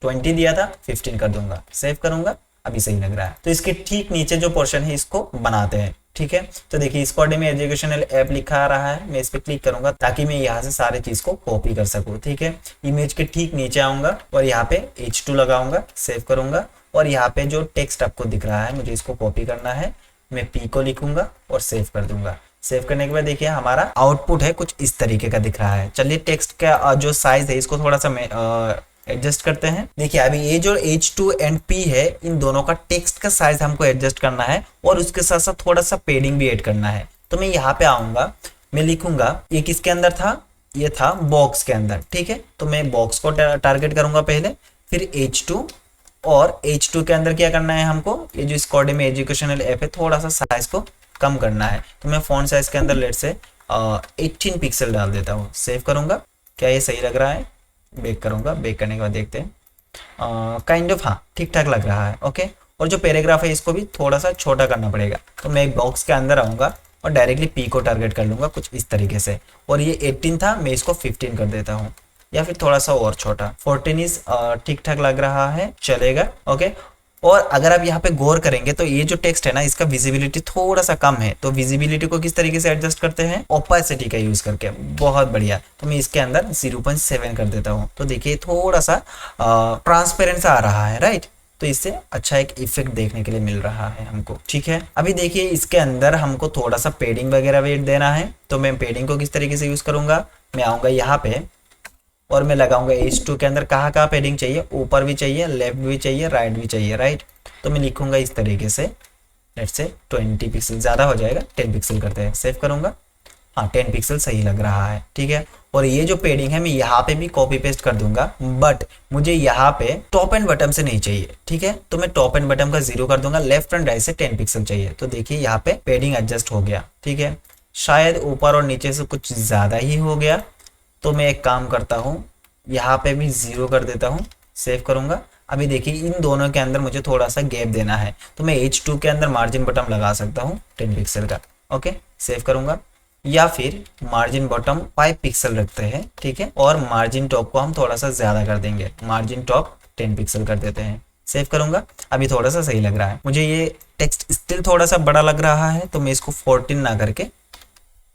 20 दिया था, 15 कर दूंगा। सेव करूंगा, अभी सही लग रहा है। तो इसके ठीक नीचे जो पोर्शन है इसको बनाते हैं, ठीक है। तो देखिए स्क्वाड में एजुकेशनल ऐप लिखा आ रहा है, मैं इस पर क्लिक करूंगा ताकि मैं यहाँ से सारे चीज को कॉपी कर सकूँ, ठीक है। इमेज के ठीक नीचे आऊंगा और यहाँ पे H2 लगाऊंगा, सेव करूंगा और यहाँ पे जो टेक्स्ट आपको दिख रहा है मुझे इसको कॉपी करना है, मैं P को लिखूंगा और सेव कर दूंगा। सेव करने के बाद देखिए हमारा आउटपुट है कुछ इस तरीके का दिख रहा है। चलिए टेक्स्ट का जो साइज है इसको थोड़ा सा एडजस्ट करते हैं। देखिए अभी ये जो H2 एंड P है इन दोनों का टेक्स्ट का साइज हमको एडजस्ट करना है और उसके साथ साथ थोड़ा सा पेडिंग भी ऐड करना है। तो मैं यहाँ पे आऊंगा, मैं लिखूंगा, ये किसके अंदर था, ये था बॉक्स के अंदर, ठीक है। तो मैं बॉक्स को टारगेट करूंगा पहले, फिर H2 और H2 के अंदर क्या करना है हमको, ये जो स्क्वाड में एजुकेशनल ऐप है थोड़ा सा साइज को कम करना है। तो मैं फॉन्ट साइज के अंदर लेट से 18 पिक्सल डाल देता हूँ, सेव करूंगा। क्या ये सही लग रहा है, बेक करूंगा, बेक करने के बाद देखते हैं काइंड ऑफ हाँ ठीक ठाक लग रहा है, ओके। और जो पैराग्राफ है इसको भी थोड़ा सा छोटा करना पड़ेगा। तो मैं एक बॉक्स के अंदर आऊंगा और डायरेक्टली P को टारगेट कर लूंगा कुछ इस तरीके से, और ये 18 था मैं इसको 15 कर देता हूँ या फिर थोड़ा सा और छोटा, 14 इज ठीक ठाक लग रहा है, चलेगा, ओके। और अगर आप यहाँ पे गौर करेंगे तो ये जो टेक्स्ट है ना इसका विजिबिलिटी थोड़ा सा कम है, तो विजिबिलिटी को किस तरीके से एडजस्ट करते हैं, ओपेसिटी का यूज करके, बहुत बढ़िया। तो मैं इसके अंदर 0.7 कर देता हूँ। तो देखिए थोड़ा सा ट्रांसपेरेंट सा आ रहा है, राइट। तो इससे अच्छा एक इफेक्ट देखने के लिए मिल रहा है हमको, ठीक है। अभी देखिए इसके अंदर हमको थोड़ा सा पेडिंग वगैरह वेट देना है। तो मैं पेडिंग को किस तरीके से यूज करूंगा, मैं आऊंगा यहाँ पे और मैं लगाऊंगा H2 के अंदर कहाँ कहाँ पेडिंग चाहिए, ऊपर भी चाहिए, लेफ्ट भी चाहिए, राइट भी चाहिए, राइट। तो मैं लिखूंगा इस तरीके से, लेट्स से 20 पिक्सल, ज़्यादा हो जाएगा, 10 पिक्सल करते हैं, सेव करूंगा। हाँ 10 पिक्सल सही लग रहा है, ठीक है। और ये जो पेडिंग है मैं यहाँ पे भी कॉपी पेस्ट कर दूंगा, बट मुझे यहाँ पे टॉप एंड बटन से नहीं चाहिए, ठीक है। तो मैं टॉप एंड बटन का 0 कर दूंगा, लेफ्ट एंड राइट से 10 पिक्सल चाहिए। तो देखिए यहाँ पे पेडिंग एडजस्ट हो गया, ठीक है। शायद ऊपर और नीचे से कुछ ज़्यादा ही हो गया, तो मैं एक काम करता हूँ, यहाँ पे भी 0 कर देता हूँ, सेव करूंगा। अभी देखिए इन दोनों के अंदर मुझे थोड़ा सा गैप देना है, तो मैं H2 के अंदर मार्जिन बटन लगा सकता हूँ 10 पिक्सल का, ओके, सेव करूंगा। या फिर मार्जिन बॉटम 5 पिक्सल रखते हैं, ठीक है। और मार्जिन टॉप को हम थोड़ा सा ज्यादा कर देंगे, मार्जिन टॉप 10 पिक्सल कर देते हैं, सेव करूंगा। अभी थोड़ा सा सही लग रहा है, मुझे ये टेक्स्ट स्टिल थोड़ा सा बड़ा लग रहा है, तो मैं इसको 14 ना करके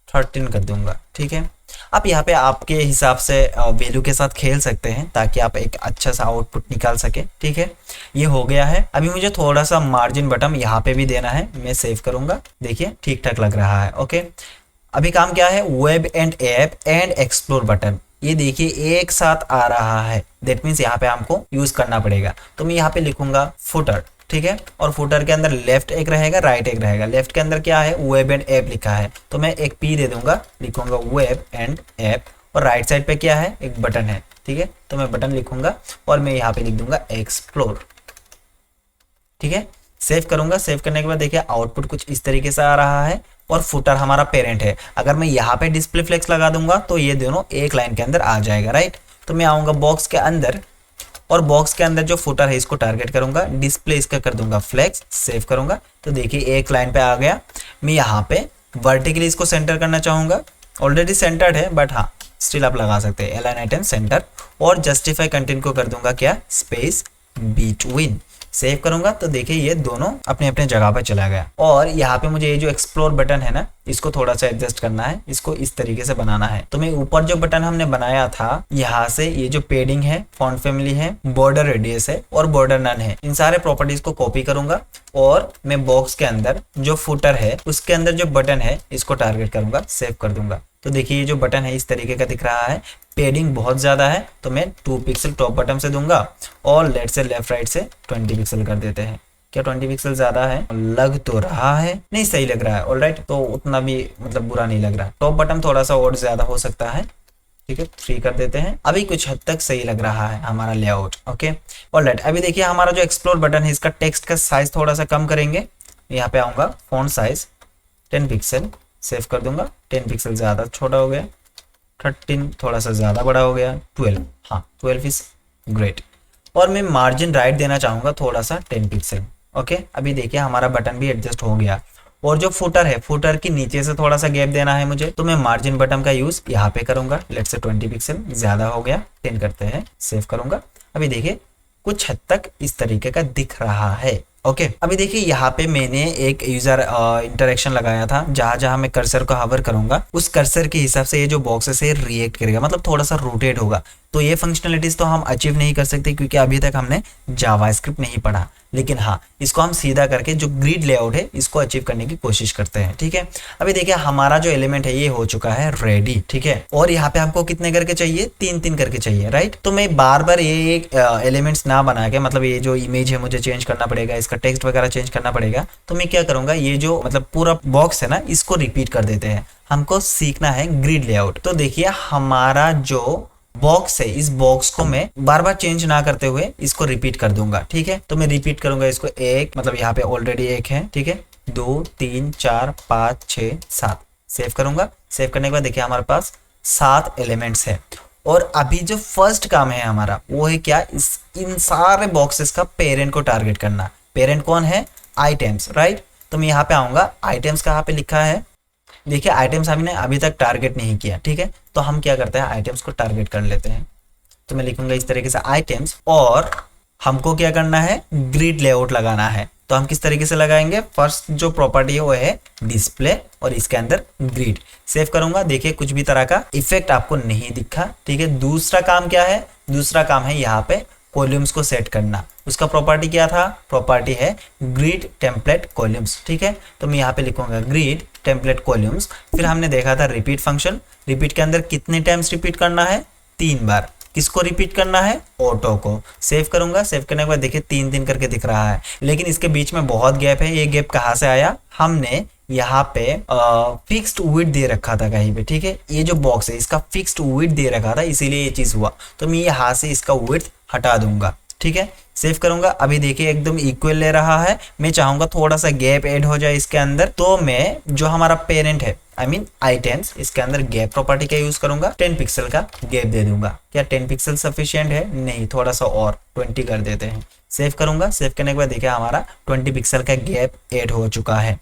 13 कर दूंगा, ठीक है। आप यहाँ पे आपके हिसाब से वैल्यू के साथ खेल सकते हैं ताकि आप एक अच्छा सा आउटपुट निकाल सके, ठीक है। ये हो गया है। अभी मुझे थोड़ा सा मार्जिन बटन यहाँ पे भी देना है, मैं सेव करूंगा। देखिए ठीक ठाक लग रहा है, ओके। अभी काम क्या है, web and app and explore button, ये देखिए एक साथ आ रहा है, दैट मीन्स यहाँ पे हमको यूज करना पड़ेगा। तो मैं यहाँ पे लिखूंगा फुटर, ठीक है। और फुटर के अंदर लेफ्ट एक रहेगा, राइट एक रहेगा। लेफ्ट के अंदर क्या है, वेब एंड ऐप लिखा है, तो मैं एक P दे दूंगा, लिखूंगा वेब एंड ऐप। और राइट साइड पे क्या है, एक बटन है, ठीक है। तो मैं बटन लिखूंगा और मैं यहाँ पे लिख दूंगा एक्सप्लोर, ठीक है। सेव करूंगा। सेव करने के बाद देखिए आउटपुट कुछ इस तरीके से आ रहा है और फुटर हमारा पेरेंट है। अगर मैं यहाँ पे डिस्प्ले फ्लेक्स लगा दूंगा तो ये दोनों एक लाइन के अंदर आ जाएगा, राइट। तो मैं आऊंगा बॉक्स के अंदर और बॉक्स के अंदर जो फुटर है इसको टारगेट करूंगा, डिस्प्ले इसका कर दूंगा फ्लेक्स, सेव करूंगा। तो देखिए एक लाइन पे आ गया। मैं यहाँ पे वर्टिकली इसको सेंटर करना चाहूंगा, ऑलरेडी सेंटर्ड है बट हाँ स्टिल आप लगा सकते हैं, अलाइन आइटम सेंटर। और जस्टिफाई कंटेंट को कर दूंगा क्या, स्पेस बिटवीन, सेव करूंगा। तो देखिए ये दोनों अपने अपने जगह पर चला गया। और यहाँ पे मुझे ये जो एक्सप्लोर बटन है ना इसको थोड़ा सा एडजस्ट करना है, इसको इस तरीके से बनाना है। तो मैं ऊपर जो बटन हमने बनाया था यहाँ से ये जो पेडिंग है, फॉन्ट फैमिली है, बॉर्डर रेडियस है और बॉर्डर नन है, इन सारे प्रॉपर्टीज को कॉपी करूंगा और मैं बॉक्स के अंदर जो फुटर है उसके अंदर जो बटन है इसको टारगेट करूंगा, सेव कर दूंगा। तो देखिए ये जो बटन है इस तरीके का दिख रहा है, पेडिंग बहुत ज्यादा है तो मैं 2 पिक्सल टॉप बटन से दूंगा और लेट से लेफ्ट राइट से 20 पिक्सल कर देते हैं। क्या 20 पिक्सल ज्यादा है, लग तो रहा है, नहीं सही लग रहा है, ऑलराइट। तो उतना भी मतलब बुरा नहीं लग रहा, टॉप बटन थोड़ा सा और ज्यादा हो सकता है, ठीक है, 3 कर देते हैं। अभी कुछ हद तक सही लग रहा है हमारा लेआउट, ओके ऑलराइट। अभी देखिए हमारा जो एक्सप्लोर बटन है इसका टेक्स्ट का साइज थोड़ा सा कम करेंगे। यहाँ पे आऊंगा, फॉन्ट साइज 10 पिक्सल, सेव कर दूंगा। 10 पिक्सल ज्यादा छोटा हो गया, 13 थोड़ा सा ज्यादा बड़ा हो गया, 12, हाँ 12 इज ग्रेट। और मैं मार्जिन राइट देना चाहूंगा थोड़ा सा 10 पिक्सल, ओके। अभी देखिए हमारा बटन भी एडजस्ट हो गया। और जो फुटर है, फुटर के नीचे से थोड़ा सा गैप देना है मुझे, तो मैं मार्जिन बटन का यूज यहाँ पे करूंगा। लेट से 20 पिक्सल ज्यादा हो गया, 10 करते हैं, सेव करूंगा। अभी देखिए कुछ हद तक इस तरीके का दिख रहा है, ओके अभी देखिए यहाँ पे मैंने एक यूजर इंटरेक्शन लगाया था, जहां जहां मैं कर्सर को हवर करूंगा उस कर्सर के हिसाब से ये जो बॉक्सेस है रिएक्ट करेगा, मतलब थोड़ा सा रोटेट होगा। तो ये फंक्शनलिटीज तो हम अचीव नहीं कर सकते क्योंकि अभी तक हमने जावास्क्रिप्ट नहीं पढ़ा, लेकिन हाँ इसको हम सीधा करके जो ग्रिड लेआउट है इसको अचीव करने की कोशिश करते हैं। ठीक है, अभी देखिए हमारा जो एलिमेंट है ये हो चुका है रेडी। ठीक है, और यहाँ पे हमको कितने करके चाहिए, 3-3 करके चाहिए, राइट। तो मैं बार बार ये एक एलिमेंट्स ना बना के, मतलब ये जो इमेज है मुझे चेंज करना पड़ेगा, इसका टेक्स्ट वगैरह चेंज करना पड़ेगा। तो मैं क्या करूंगा, ये जो मतलब पूरा बॉक्स है ना इसको रिपीट कर देते हैं। हमको सीखना है ग्रिड लेआउट। तो देखिए हमारा जो बॉक्स है इस बॉक्स को मैं बार बार चेंज ना करते हुए इसको रिपीट कर दूंगा। ठीक है, तो मैं रिपीट करूंगा इसको एक, मतलब यहाँ पे ऑलरेडी एक है। ठीक है, 2 3 4 5 6 7 सेव करूंगा। सेव करने के बाद देखिए हमारे पास 7 एलिमेंट्स है। और अभी जो फर्स्ट काम है हमारा वो है क्या, इन सारे बॉक्सेस का पेरेंट को टारगेट करना। पेरेंट कौन है, आइटम्स, राइट। तो मैं यहाँ पे आऊंगा, आइटम्स कहाँ पे लिखा है, देखिए आइटम्स हमने अभी तक टारगेट नहीं किया। ठीक है, तो हम क्या करते हैं, आइटम्स को टारगेट कर लेते हैं। तो मैं लिखूंगा इस तरीके से आइटम्स, और हमको क्या करना है, ग्रिड लेआउट लगाना है। तो हम किस तरीके से लगाएंगे, फर्स्ट जो प्रॉपर्टी है वो है डिस्प्ले और इसके अंदर ग्रिड। सेव करूंगा, देखिए कुछ भी तरह का इफेक्ट आपको नहीं दिखा। ठीक है, दूसरा काम क्या है, दूसरा काम है यहाँ पे कॉलम्स को सेट करना। उसका प्रॉपर्टी क्या था, प्रॉपर्टी है ग्रिड टेम्पलेट कॉलम्स। ठीक है, तो मैं यहाँ पे लिखूंगा ग्रिड टेम्पलेट कॉलम्स। फिर हमने देखा था रिपीट फंक्शन, रिपीट के अंदर कितने टाइम्स रिपीट करना है, 3 बार। किसको रिपीट करना है, ऑटो को। सेव करूंगा, सेव करने के बाद देखिए 3-3 करके दिख रहा है, लेकिन इसके बीच में बहुत गैप है। ये गैप कहाँ से आया, हमने यहाँ पे फिक्स्ड विड्थ दे रखा था कहीं पे। ठीक है, ये जो बॉक्स है इसका फिक्स्ड विड्थ दे रखा था, इसीलिए ये चीज हुआ। तो मैं यहाँ से इसका विड्थ हटा दूंगा। ठीक है, सेव करूंगा, अभी देखिए एकदम इक्वल ले रहा है। मैं चाहूंगा थोड़ा सा गैप ऐड हो जाए इसके अंदर, तो मैं जो हमारा पेरेंट है आई मीन आइटम्स, इसके अंदर गैप प्रॉपर्टी का यूज करूंगा, 10 पिक्सल का गैप दे दूंगा। क्या 10 पिक्सल सफिशिएंट है, नहीं, थोड़ा सा और 20 कर देते हैं। सेव करूंगा, सेव करने के बाद देखिए हमारा 20 पिक्सल का गैप ऐड हो चुका है।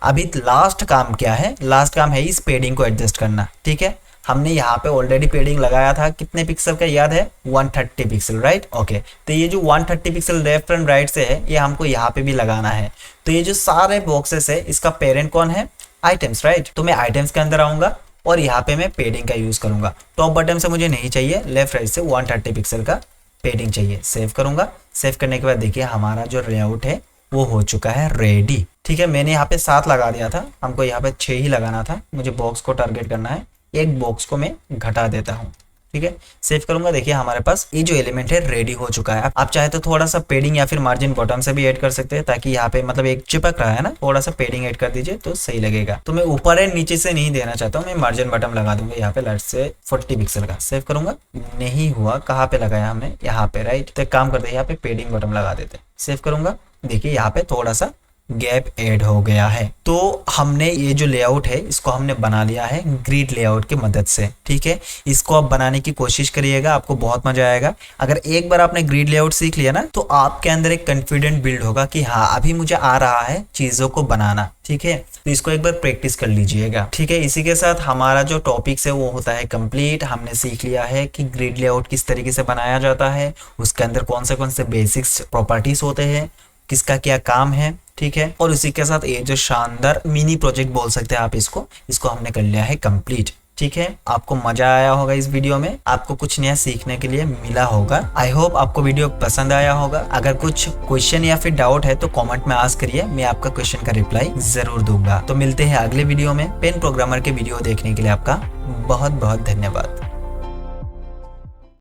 अभी लास्ट काम क्या है, लास्ट काम है इस पेडिंग को एडजस्ट करना। ठीक है, हमने यहाँ पे ऑलरेडी पेडिंग लगाया था, कितने पिक्सल का याद है, 130 पिक्सल, राइट। ओके, तो ये जो 130 पिक्सल लेफ्ट एंड राइट से है ये हमको यहाँ पे भी लगाना है। तो ये जो सारे बॉक्सेस है इसका पेरेंट कौन है, आइटम्स, राइट। तो मैं आइटम्स के अंदर आऊंगा और यहाँ पे मैं पेडिंग का यूज करूंगा। टॉप बटन से मुझे नहीं चाहिए, लेफ्ट राइट से 130 पिक्सल का पेडिंग चाहिए। सेव करूंगा, सेव करने के बाद देखिए हमारा जो लेआउट है वो हो चुका है रेडी। ठीक है, मैंने यहाँ पे 7 लगा दिया था, हमको यहाँ पे 6 ही लगाना था। मुझे बॉक्स को टारगेट करना है, एक बॉक्स को मैं घटा देता हूँ। ठीक है, सेव करूंगा, देखिए हमारे पास ये जो एलिमेंट है रेडी हो चुका है। आप चाहे तो थोड़ा सा पेडिंग या फिर मार्जिन बॉटम से भी ऐड कर सकते हैं, ताकि यहाँ पे मतलब एक चिपक रहा है ना, थोड़ा सा पेडिंग ऐड कर दीजिए तो सही लगेगा। तो मैं ऊपर एंड नीचे से नहीं देना चाहता हूँ, मैं मार्जिन बटन लगा दूंगा यहाँ पे लेट से 40 पिक्सल का। सेव करूंगा, नहीं हुआ, कहाँ पे लगाया हमने, यहाँ पे, राइट। तो एक काम करते हैं, यहाँ पे पेडिंग बटन लगा देते हैं। सेव करूंगा, देखिए यहाँ पे थोड़ा सा गैप ऐड हो गया है। तो हमने ये जो लेआउट है इसको हमने बना लिया है ग्रिड लेआउट की मदद से। ठीक है, इसको आप बनाने की कोशिश करिएगा, आपको बहुत मजा आएगा। अगर एक बार आपने ग्रिड लेआउट सीख लिया ना, तो आपके अंदर एक कॉन्फिडेंट बिल्ड होगा कि हाँ अभी मुझे आ रहा है चीजों को बनाना। ठीक है, तो इसको एक बार प्रैक्टिस कर लीजिएगा। ठीक है, इसी के साथ हमारा जो टॉपिक्स है वो होता है कंप्लीट। हमने सीख लिया है कि ग्रिड लेआउट किस तरीके से बनाया जाता है, उसके अंदर कौन से बेसिक्स प्रॉपर्टीज होते हैं, किसका क्या काम है। ठीक है, और इसी के साथ ये जो शानदार मिनी प्रोजेक्ट बोल सकते हैं आप इसको हमने कर लिया है कंप्लीट। ठीक है, आपको मजा आया होगा इस वीडियो में, आपको कुछ नया सीखने के लिए मिला होगा। आई होप आपको वीडियो पसंद आया होगा। अगर कुछ क्वेश्चन या फिर डाउट है तो कमेंट में आस्क करिए, मैं आपका क्वेश्चन का रिप्लाई जरूर दूंगा। तो मिलते हैं अगले वीडियो में। पेन प्रोग्रामर के वीडियो देखने के लिए आपका बहुत बहुत धन्यवाद।